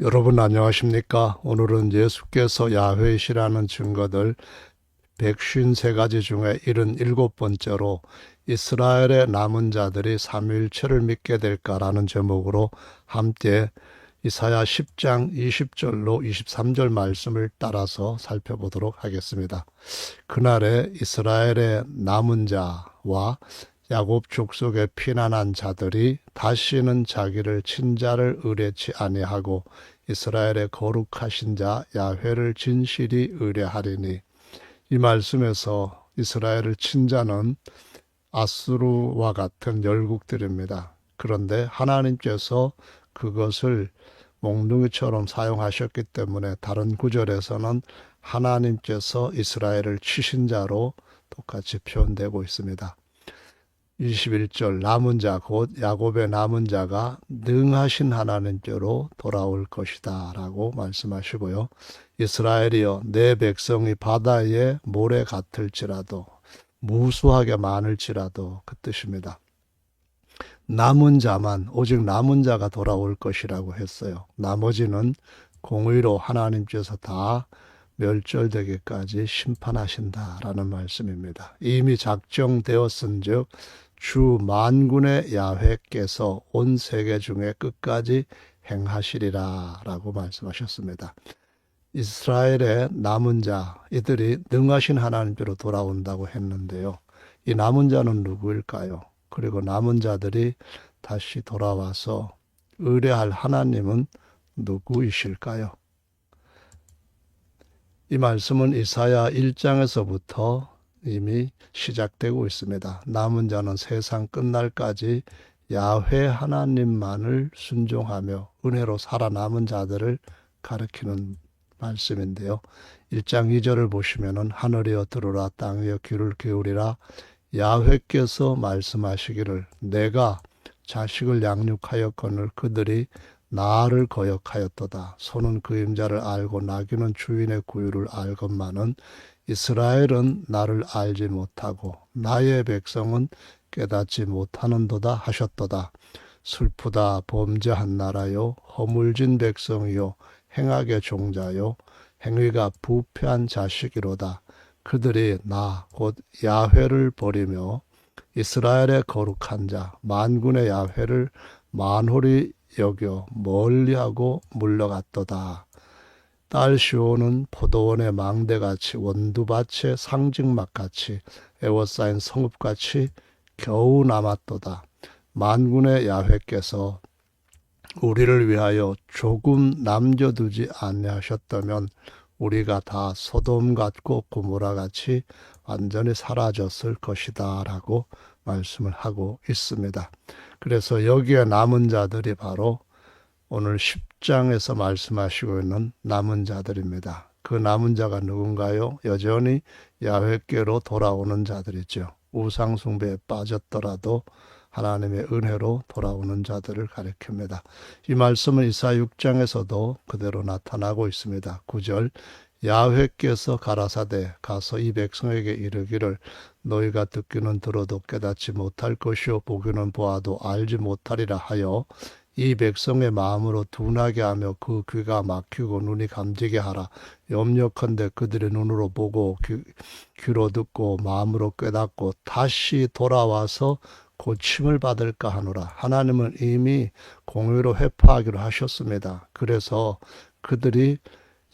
여러분 안녕하십니까? 오늘은 예수께서 야훼이시라는 증거들 153가지 중에 77번째로 이스라엘의 남은 자들이 삼위일체를 믿게 될까라는 제목으로 함께 이사야 10장 20절로 23절 말씀을 따라서 살펴보도록 하겠습니다. 그날에 이스라엘의 남은 자와 야곱 족속에 피난한 자들이 다시는 자기를 친자를 의뢰치 아니하고 이스라엘의 거룩하신 자 야훼를 진실이 의뢰하리니, 이 말씀에서 이스라엘을 친자는 아수르와 같은 열국들입니다. 그런데 하나님께서 그것을 몽둥이처럼 사용하셨기 때문에 다른 구절에서는 하나님께서 이스라엘을 치신 자로 똑같이 표현되고 있습니다. 21절 남은 자 곧 야곱의 남은 자가 능하신 하나님께로 돌아올 것이다 라고 말씀하시고요. 이스라엘이여 내 백성이 바다의 모래 같을지라도 무수하게 많을지라도 그 뜻입니다. 남은 자만, 오직 남은 자가 돌아올 것이라고 했어요. 나머지는 공의로 하나님께서 다 멸절되기까지 심판하신다라는 말씀입니다. 이미 작정되었은즉 주 만군의 야훼께서 온 세계 중에 끝까지 행하시리라 라고 말씀하셨습니다. 이스라엘의 남은 자, 이들이 능하신 하나님께로 돌아온다고 했는데요. 이 남은 자는 누구일까요? 그리고 남은 자들이 다시 돌아와서 의뢰할 하나님은 누구이실까요? 이 말씀은 이사야 1장에서부터 이미 시작되고 있습니다. 남은 자는 세상 끝날까지 야훼 하나님만을 순종하며 은혜로 살아남은 자들을 가리키는 말씀인데요. 1장 2절을 보시면은 하늘이여 들으라 땅이여 귀를 기울이라 야훼께서 말씀하시기를 내가 자식을 양육하였거늘 그들이 나를 거역하였도다. 소는 그임자를 알고 나귀는 주인의 구유를 알건만은 이스라엘은 나를 알지 못하고 나의 백성은 깨닫지 못하는도다 하셨도다. 슬프다 범죄한 나라요 허물진 백성이요 행악의 종자요 행위가 부패한 자식이로다. 그들이 나 곧 야훼를 버리며 이스라엘의 거룩한 자 만군의 야훼를 만홀히 여겨 멀리하고 물러갔도다. 딸 시온은 포도원의 망대같이 원두밭의 상징막같이 에워싸인 성읍같이 겨우 남았도다. 만군의 야훼께서 우리를 위하여 조금 남겨두지 아니하셨다면 우리가 다 소돔 같고 고모라 같이 완전히 사라졌을 것이다 라고 말씀을 하고 있습니다. 그래서 여기에 남은 자들이 바로 오늘 10장에서 말씀하시고 있는 남은 자들입니다. 그 남은 자가 누군가요? 여전히 야훼께로 돌아오는 자들이죠. 우상 숭배에 빠졌더라도 하나님의 은혜로 돌아오는 자들을 가리킵니다. 이 말씀은 이사야 6장에서도 그대로 나타나고 있습니다. 9절 야훼께서 가라사대 가서 이 백성에게 이르기를 너희가 듣기는 들어도 깨닫지 못할 것이요 보기는 보아도 알지 못하리라 하여 이 백성의 마음으로 둔하게 하며 그 귀가 막히고 눈이 감지게 하라. 염려컨대 그들의 눈으로 보고 귀로 듣고 마음으로 깨닫고 다시 돌아와서 고침을 받을까 하노라. 하나님은 이미 공의로 회파하기로 하셨습니다. 그래서 그들이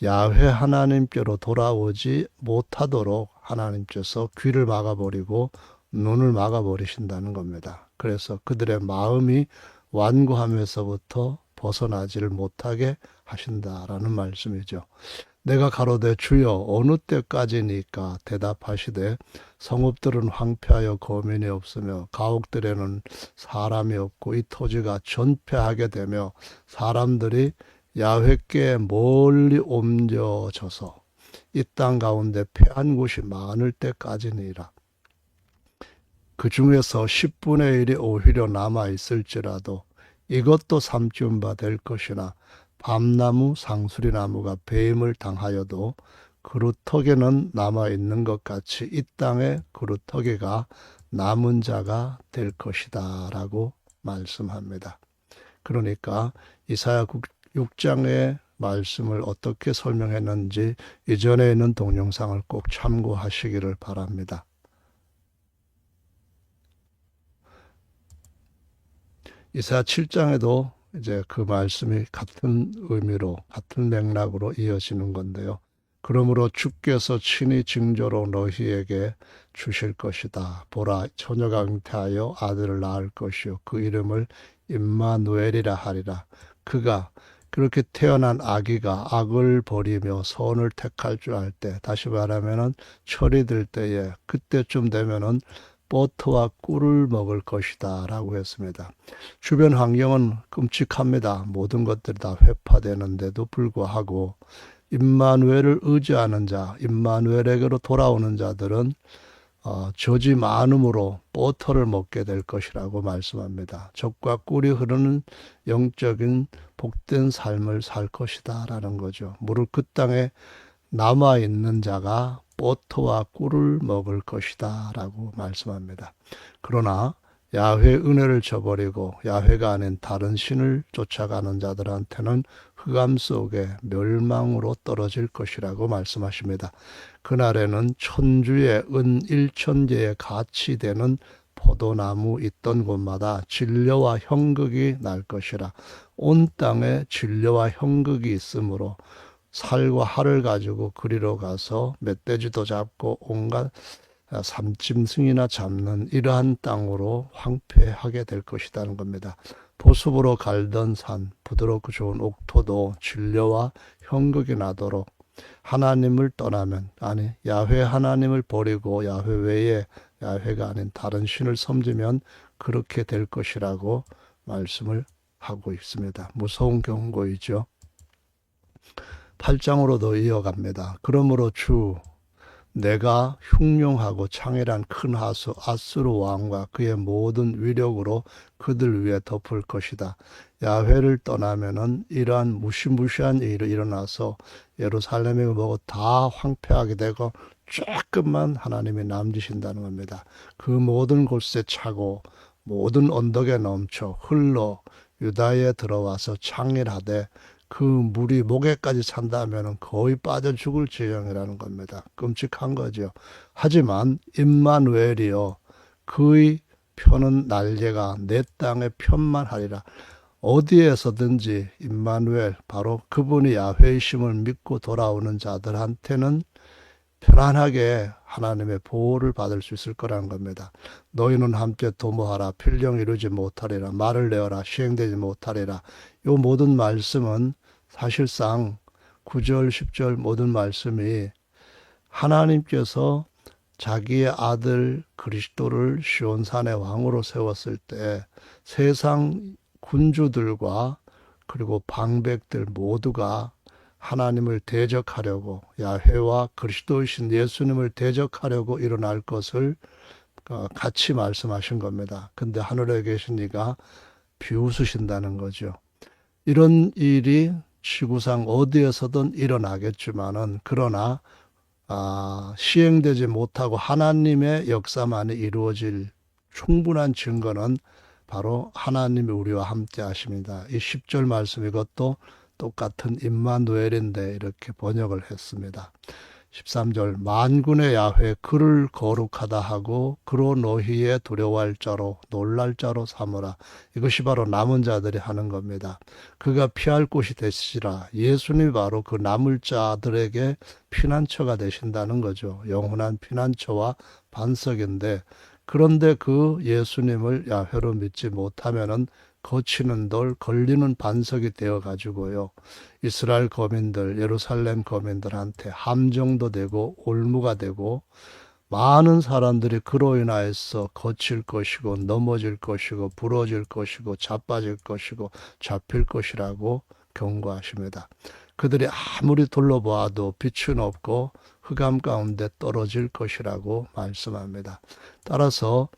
야훼 하나님께로 돌아오지 못하도록 하나님께서 귀를 막아버리고 눈을 막아버리신다는 겁니다. 그래서 그들의 마음이 완고함에서부터 벗어나지를 못하게 하신다라는 말씀이죠. 내가 가로되 주여 어느 때까지니까 대답하시되 성읍들은 황폐하여 거민이 없으며 가옥들에는 사람이 없고 이 토지가 전폐하게 되며 사람들이 야훼께 멀리 옮겨져서 이 땅 가운데 패한 곳이 많을 때까지니라. 그 중에서 10분의 1이 오히려 남아있을지라도 이것도 삼키운 바 될 것이나 밤나무 상수리나무가 배임을 당하여도 그루터기는 남아있는 것 같이 이 땅에 그루터기가 남은 자가 될 것이다 라고 말씀합니다. 그러니까 이사야 6장의 말씀을 어떻게 설명했는지 이전에 있는 동영상을 꼭 참고하시기를 바랍니다. 이사야 7장에도 이제 그 말씀이 같은 의미로 같은 맥락으로 이어지는 건데요. 그러므로 주께서 친히 징조로 너희에게 주실 것이다. 보라, 처녀가 잉태하여 아들을 낳을 것이요 그 이름을 임마누엘이라 하리라. 그가 그렇게 태어난 아기가 악을 버리며 선을 택할 줄 알 때, 다시 말하면은 철이 들 때에 그때쯤 되면은 버터와 꿀을 먹을 것이다 라고 했습니다. 주변 환경은 끔찍합니다. 모든 것들이 다 회파되는데도 불구하고 임마누엘을 의지하는 자, 임마누엘에게로 돌아오는 자들은 젖이 많음으로 버터를 먹게 될 것이라고 말씀합니다. 젖과 꿀이 흐르는 영적인 복된 삶을 살 것이다 라는 거죠. 무릇 그 땅에 남아있는 자가 버터와 꿀을 먹을 것이다 라고 말씀합니다. 그러나 야훼 은혜를 저버리고 야훼가 아닌 다른 신을 쫓아가는 자들한테는 흑암 속에 멸망으로 떨어질 것이라고 말씀하십니다. 그날에는 천주의 은 1천개의 가치 되는 포도나무 있던 곳마다 진려와 형극이 날 것이라. 온 땅에 진려와 형극이 있으므로 살과 활을 가지고 그리로 가서 멧돼지도 잡고 온갖 삼짐승이나 잡는 이러한 땅으로 황폐하게 될 것이라는 겁니다. 보습으로 갈던 산, 부드럽고 좋은 옥토도 진려와 형극이 나도록 하나님을 떠나면, 아니 야훼 하나님을 버리고 야훼 외에 야훼가 아닌 다른 신을 섬기면 그렇게 될 것이라고 말씀을 하고 있습니다. 무서운 경고이죠. 8장으로도 이어갑니다. 그러므로 주 내가 흉룡하고 창일한 큰 하수 아수르 왕과 그의 모든 위력으로 그들 위에 덮을 것이다. 야훼를 떠나면은 이러한 무시무시한 일이 일어나서 예루살렘이 뭐고 다 황폐하게 되고 조금만 하나님이 남기신다는 겁니다. 그 모든 곳에 차고 모든 언덕에 넘쳐 흘러 유다에 들어와서 창일하되 그 물이 목에까지 찬다면 거의 빠져 죽을 지경이라는 겁니다. 끔찍한 거죠. 하지만 임마누엘이여 그의 표는 날개가 내 땅의 편만 하리라. 어디에서든지 임마누엘 바로 그분이 야훼이심을 믿고 돌아오는 자들한테는 편안하게 하나님의 보호를 받을 수 있을 거라는 겁니다. 너희는 함께 도모하라. 필령 이루지 못하리라. 말을 내어라. 시행되지 못하리라. 이 모든 말씀은 사실상 9절, 10절 모든 말씀이 하나님께서 자기의 아들 그리스도를 시온산의 왕으로 세웠을 때 세상 군주들과 그리고 방백들 모두가 하나님을 대적하려고 야훼와 그리스도이신 예수님을 대적하려고 일어날 것을 같이 말씀하신 겁니다. 근데 하늘에 계신 이가 비웃으신다는 거죠. 이런 일이 지구상 어디에서든 일어나겠지만은 그러나 시행되지 못하고 하나님의 역사만이 이루어질 충분한 증거는 바로 하나님이 우리와 함께 하십니다. 이 10절 말씀 이것도 똑같은 임마누엘인데 이렇게 번역을 했습니다. 13절 만군의 야훼 그를 거룩하다 하고 그로 너희의 두려워할 자로 놀랄 자로 삼으라. 이것이 바로 남은 자들이 하는 겁니다. 그가 피할 곳이 되시라. 예수님이 바로 그 남을 자들에게 피난처가 되신다는 거죠. 영원한 피난처와 반석인데 그런데 그 예수님을 야훼로 믿지 못하면은 거치는 돌, 걸리는 반석이 되어 가지고요. 이스라엘 거민들, 예루살렘 거민들한테 함정도 되고 올무가 되고 많은 사람들이 그로 인하여서 거칠 것이고 넘어질 것이고 부러질 것이고 자빠질 것이고 잡힐 것이라고 경고하십니다. 그들이 아무리 둘러보아도 빛은 없고 흑암 가운데 떨어질 것이라고 말씀합니다. 따라서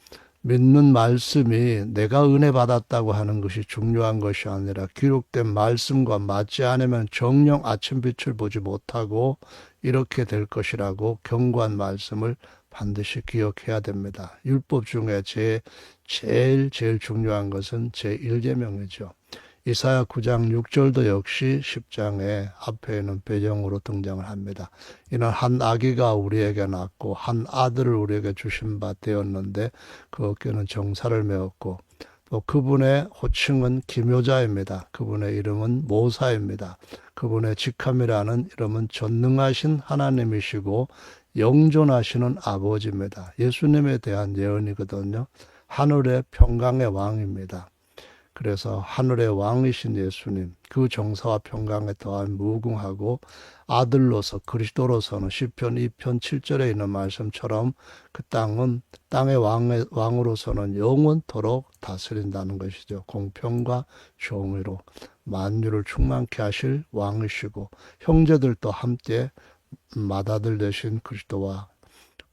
믿는 말씀이 내가 은혜 받았다고 하는 것이 중요한 것이 아니라 기록된 말씀과 맞지 않으면 정녕 아침빛을 보지 못하고 이렇게 될 것이라고 경고한 말씀을 반드시 기억해야 됩니다. 율법 중에 제일 중요한 것은 제1계명이죠. 이사야 9장 6절도 역시 10장에 앞에 있는 배경으로 등장을 합니다. 이는 한 아기가 우리에게 낳고 한 아들을 우리에게 주신 바 되었는데 그 어깨는 정사를 메었고 또 그분의 호칭은 기묘자입니다. 그분의 이름은 모사입니다. 그분의 직함이라는 이름은 전능하신 하나님이시고 영존하시는 아버지입니다. 예수님에 대한 예언이거든요. 하늘의 평강의 왕입니다. 그래서 하늘의 왕이신 예수님, 그 정사와 평강에 더한 무궁하고 아들로서 그리스도로서는 시편 2편 7절에 있는 말씀처럼 그 땅의 왕으로서는 영원토록 다스린다는 것이죠. 공평과 정의로 만유를 충만케 하실 왕이시고 형제들도 함께 맏아들 되신 그리스도와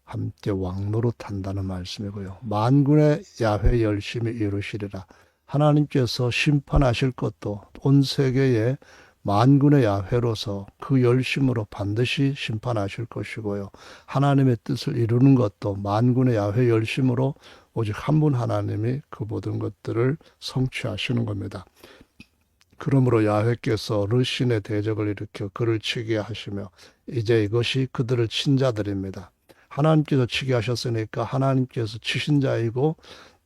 함께 왕노릇한다는 말씀이고요. 만군의 야훼 열심히 이루시리라. 하나님께서 심판하실 것도 온 세계의 만군의 야훼로서 그 열심으로 반드시 심판하실 것이고요. 하나님의 뜻을 이루는 것도 만군의 야훼 열심으로 오직 한 분 하나님이 그 모든 것들을 성취하시는 겁니다. 그러므로 야훼께서 르신의 대적을 일으켜 그를 치게 하시며 이제 이것이 그들을 친 자들입니다. 하나님께서 치게 하셨으니까 하나님께서 치신 자이고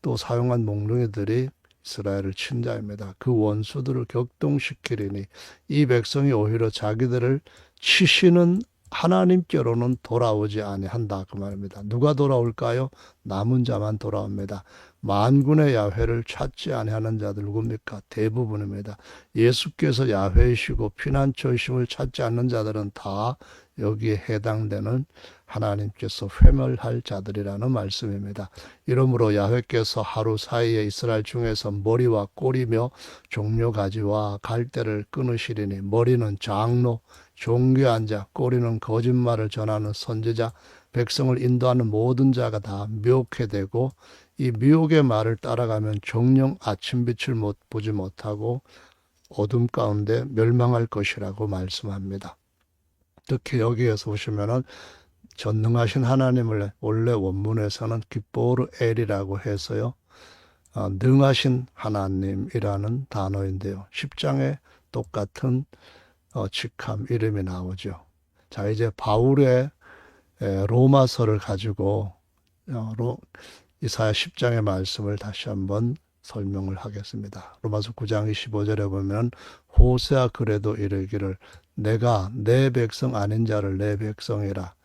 또 사용한 몽둥이들이 이스라엘을 친 자입니다. 그 원수들을 격동시키리니 이 백성이 오히려 자기들을 치시는 하나님께로는 돌아오지 아니한다 그 말입니다. 누가 돌아올까요? 남은 자만 돌아옵니다. 만군의 야훼를 찾지 아니하는 자들 누굽니까? 대부분입니다. 예수께서 야훼이시고 피난처이심을 찾지 않는 자들은 다 여기에 해당되는 하나님께서 회멸할 자들이라는 말씀입니다. 이러므로 야훼께서 하루 사이에 이스라엘 중에서 머리와 꼬리며 종려가지와 갈대를 끊으시리니 머리는 장로, 종교한 자, 꼬리는 거짓말을 전하는 선지자, 백성을 인도하는 모든 자가 다 미혹해 되고 이 미혹의 말을 따라가면 정녕 아침빛을 보지 못하고 어둠 가운데 멸망할 것이라고 말씀합니다. 특히 여기에서 보시면은 전능하신 하나님을 원래 원문에서는 기뽀르 엘이라고 해서요. 능하신 하나님이라는 단어인데요. 10장에 똑같은 직함 이름이 나오죠. 자, 이제 바울의 로마서를 가지고 이사야 10장의 말씀을 다시 한번 설명을 하겠습니다. 로마서 9장 25절에 보면 호세아 그래도 이르기를 내가 내 백성 아닌 자를 내 백성이라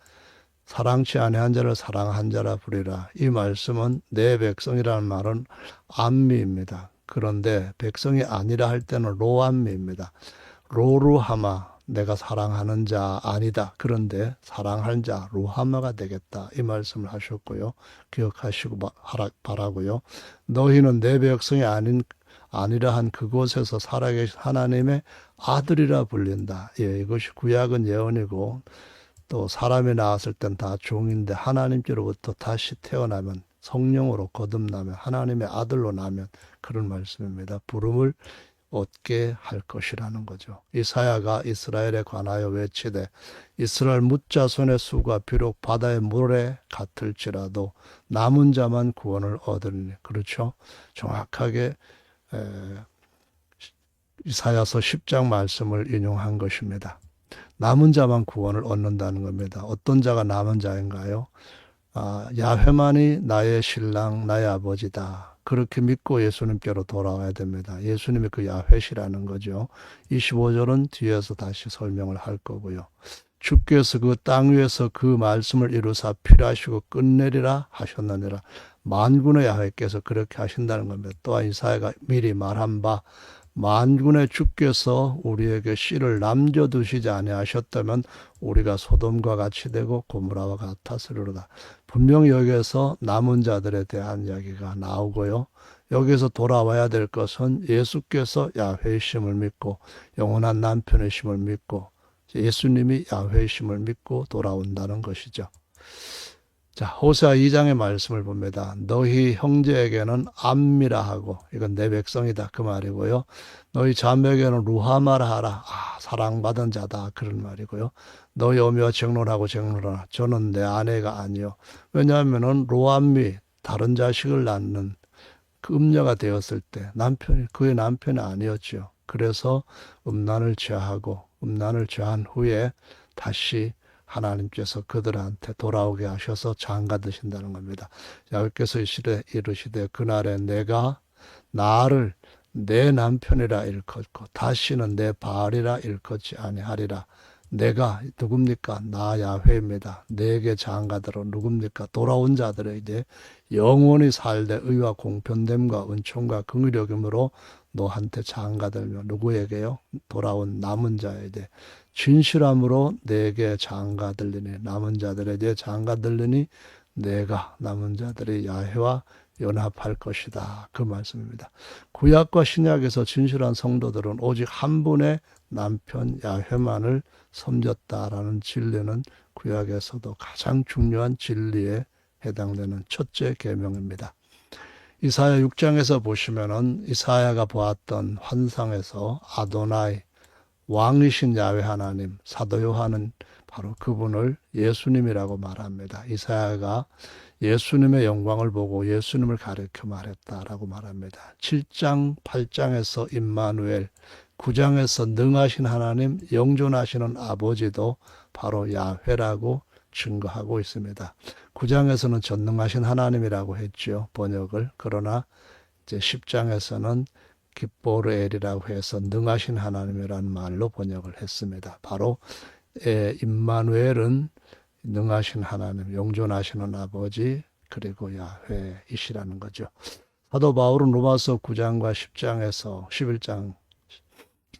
사랑치 아니한 자를 사랑한 자라 부리라. 이 말씀은 내 백성이라는 말은 암미입니다. 그런데 백성이 아니라 할 때는 로암미입니다. 로루하마 내가 사랑하는 자 아니다. 그런데 사랑할 자 루하마가 되겠다. 이 말씀을 하셨고요. 기억하시고 바라고요. 너희는 내 백성이 아니라 한 그곳에서 살아계신 하나님의 아들이라 불린다. 예, 이것이 구약은 예언이고 또 사람이 나왔을 땐 다 종인데 하나님께로부터 다시 태어나면 성령으로 거듭나면 하나님의 아들로 나면 그런 말씀입니다. 부름을 얻게 할 것이라는 거죠. 이사야가 이스라엘에 관하여 외치되 이스라엘 뭇자손의 수가 비록 바다의 물에 같을지라도 남은 자만 구원을 얻으리니. 그렇죠. 정확하게 이사야서 10장 말씀을 인용한 것입니다. 남은 자만 구원을 얻는다는 겁니다. 어떤 자가 남은 자인가요? 야훼만이 나의 신랑, 나의 아버지다. 그렇게 믿고 예수님께로 돌아와야 됩니다. 예수님이 그 야훼시라는 거죠. 25절은 뒤에서 다시 설명을 할 거고요. 주께서 그 땅 위에서 그 말씀을 이루사 필요하시고 끝내리라 하셨느니라. 만군의 야훼께서 그렇게 하신다는 겁니다. 또한 이사야가 미리 말한 바 만군의 주께서 우리에게 씨를 남겨두시지 아니하셨다면 우리가 소돔과 같이 되고 고무라와 같았으리로다. 분명히 여기에서 남은 자들에 대한 이야기가 나오고요. 여기서 돌아와야 될 것은 예수께서 야훼이심을 믿고 영원한 남편이심을 믿고 예수님이 야훼이심을 믿고 돌아온다는 것이죠. 자, 호세아 2장의 말씀을 봅니다. 너희 형제에게는 암미라 하고 이건 내 백성이다 그 말이고요. 너희 자매에게는 루하마라 하라. 사랑받은 자다 그런 말이고요. 너희 어미와 정론하고 정론하라. 저는 내 아내가 아니요. 왜냐하면은 로암미 다른 자식을 낳는 그 음녀가 되었을 때 남편이 그의 남편이 아니었죠. 그래서 음란을 취하고 음란을 취한 후에 다시 하나님께서 그들한테 돌아오게 하셔서 장가 드신다는 겁니다. 야곱께서 이르시되 그날에 내가 나를 내 남편이라 일컫고 다시는 내 바알이라 일컫지 아니하리라. 내가 누굽니까? 나 야훼입니다. 내게 장가들어 누굽니까? 돌아온 자들에게 영원히 살되 의와 공평됨과 은총과 긍휼력임으로 너한테 장가들며 누구에게요? 돌아온 남은 자에게 진실함으로 내게 장가들리니 남은 자들에게 장가들리니 내가 남은 자들의 야훼와 연합할 것이다. 그 말씀입니다. 구약과 신약에서 진실한 성도들은 오직 한 분의 남편 야훼만을 섬겼다라는 진리는 구약에서도 가장 중요한 진리에 해당되는 첫째 계명입니다. 이사야 6장에서 보시면은 이사야가 보았던 환상에서 아도나이 왕이신 야훼 하나님, 사도 요한은 바로 그분을 예수님이라고 말합니다. 이사야가 예수님의 영광을 보고 예수님을 가리켜 말했다라고 말합니다. 7장, 8장에서 임마누엘, 9장에서 능하신 하나님, 영존하시는 아버지도 바로 야훼라고 증거하고 있습니다. 9장에서는 전능하신 하나님이라고 했죠, 번역을. 그러나 이제 10장에서는 기뽀르엘이라고 해서 능하신 하나님이라는 말로 번역을 했습니다. 바로 임마누엘은 능하신 하나님, 영존하시는 아버지, 그리고 야훼이시라는 거죠. 사도 바울은 로마서 9장과 10장에서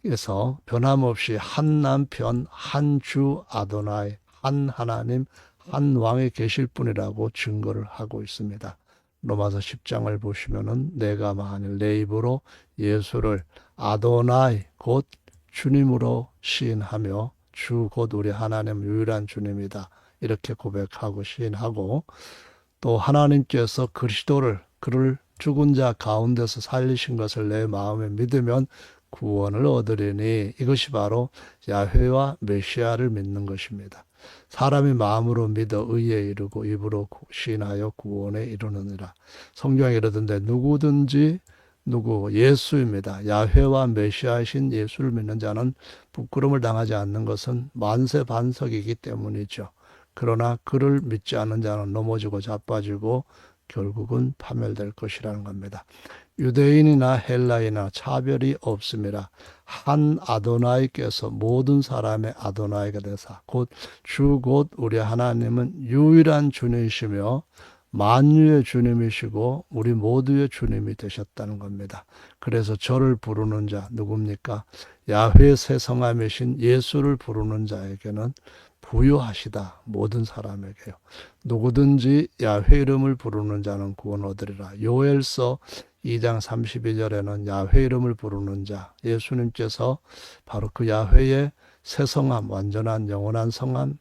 11장에서 변함없이 한 남편, 한 주 아도나이, 한 하나님, 한 왕이 계실 뿐이라고 증거를 하고 있습니다. 로마서 10장을 보시면은 내가 만일 내 입으로 예수를 아도나이 곧 주님으로 시인하며 주 곧 우리 하나님 유일한 주님이다 이렇게 고백하고 시인하고 또 하나님께서 그리스도를 그를 죽은 자 가운데서 살리신 것을 내 마음에 믿으면 구원을 얻으리니 이것이 바로 야훼와 메시아를 믿는 것입니다. 사람이 마음으로 믿어 의에 이르고 입으로 시인하여 구원에 이르느니라. 성경에 이르던데 누구든지 예수입니다. 야훼와 메시아이신 예수를 믿는 자는 부끄러움을 당하지 않는 것은 만세 반석이기 때문이죠. 그러나 그를 믿지 않는 자는 넘어지고 자빠지고 결국은 파멸될 것이라는 겁니다. 유대인이나 헬라인이나 차별이 없습니다. 한 아도나이께서 모든 사람의 아도나이가 되사 곧 주 곧 우리 하나님은 유일한 주님이시며 만유의 주님이시고 우리 모두의 주님이 되셨다는 겁니다. 그래서 저를 부르는 자 누굽니까? 야훼 새 성함이신 예수를 부르는 자에게는 부유하시다. 모든 사람에게요. 누구든지 야훼 이름을 부르는 자는 구원 얻으리라. 요엘서 2장 32절에는 야훼 이름을 부르는 자, 예수님께서 바로 그 야훼의 새 성함, 완전한 영원한 성함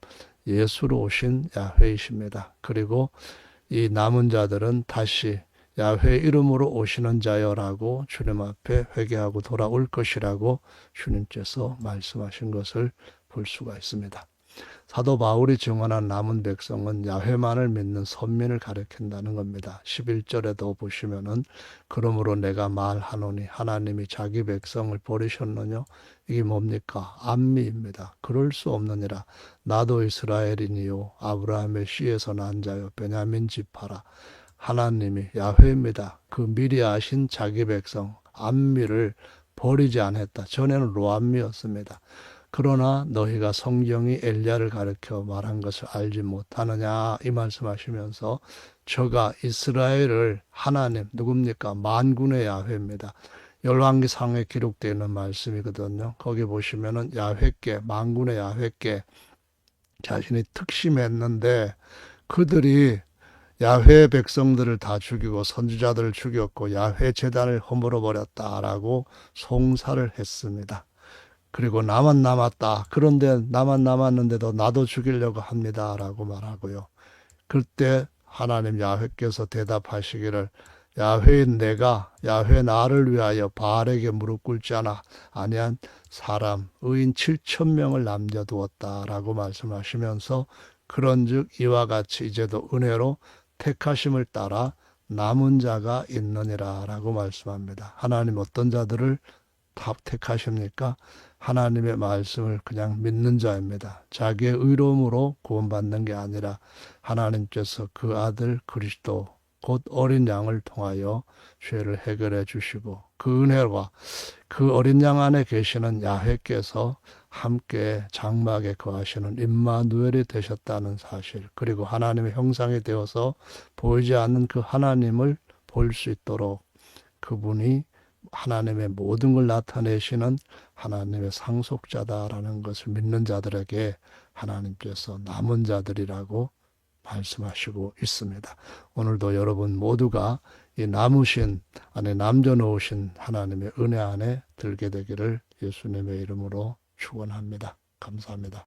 예수로 오신 야훼이십니다. 그리고 이 남은 자들은 다시 야훼 이름으로 오시는 자여라고 주님 앞에 회개하고 돌아올 것이라고 주님께서 말씀하신 것을 볼 수가 있습니다. 사도 바울이 증언한 남은 백성은 야훼만을 믿는 선민을 가리킨다는 겁니다. 11절에도 보시면은 그러므로 내가 말하노니 하나님이 자기 백성을 버리셨느냐? 이게 뭡니까? 암미입니다. 그럴 수 없느니라. 나도 이스라엘이니요 아브라함의 씨에서 난 자요 베냐민 지파라. 하나님이 야훼입니다. 그 미리 아신 자기 백성 암미를 버리지 않았다. 전에는 로암미였습니다. 그러나 너희가 성경이 엘리야를 가르쳐 말한 것을 알지 못하느냐 이 말씀하시면서 저가 이스라엘을 하나님 누굽니까? 만군의 야훼입니다. 열왕기상에 기록되어 있는 말씀이거든요. 거기 보시면은 야훼께 만군의 야훼께 자신이 특심했는데 그들이 야훼 백성들을 다 죽이고 선지자들을 죽였고 야훼 제단을 허물어 버렸다라고 송사를 했습니다. 그리고 나만 남았다. 그런데 나만 남았는데도 나도 죽이려고 합니다라고 말하고요. 그때 하나님 야훼께서 대답하시기를 야훼인 내가 야훼 나를 위하여 바알에게 무릎 꿇지 아니한 사람 의인 7,000명을 남겨두었다라고 말씀하시면서 그런즉 이와 같이 이제도 은혜로 택하심을 따라 남은 자가 있느니라 라고 말씀합니다. 하나님 어떤 자들을 택하십니까? 하나님의 말씀을 그냥 믿는 자입니다. 자기의 의로움으로 구원받는 게 아니라 하나님께서 그 아들 그리스도 곧 어린 양을 통하여 죄를 해결해 주시고 그 은혜와 그 어린 양 안에 계시는 야훼께서 함께 장막에 거하시는 임마누엘이 되셨다는 사실, 그리고 하나님의 형상이 되어서 보이지 않는 그 하나님을 볼 수 있도록 그분이 하나님의 모든 걸 나타내시는 하나님의 상속자다라는 것을 믿는 자들에게 하나님께서 남은 자들이라고 말씀하시고 있습니다. 오늘도 여러분 모두가 이 남으신 안에 남겨놓으신 하나님의 은혜 안에 들게 되기를 예수님의 이름으로 축원합니다. 감사합니다.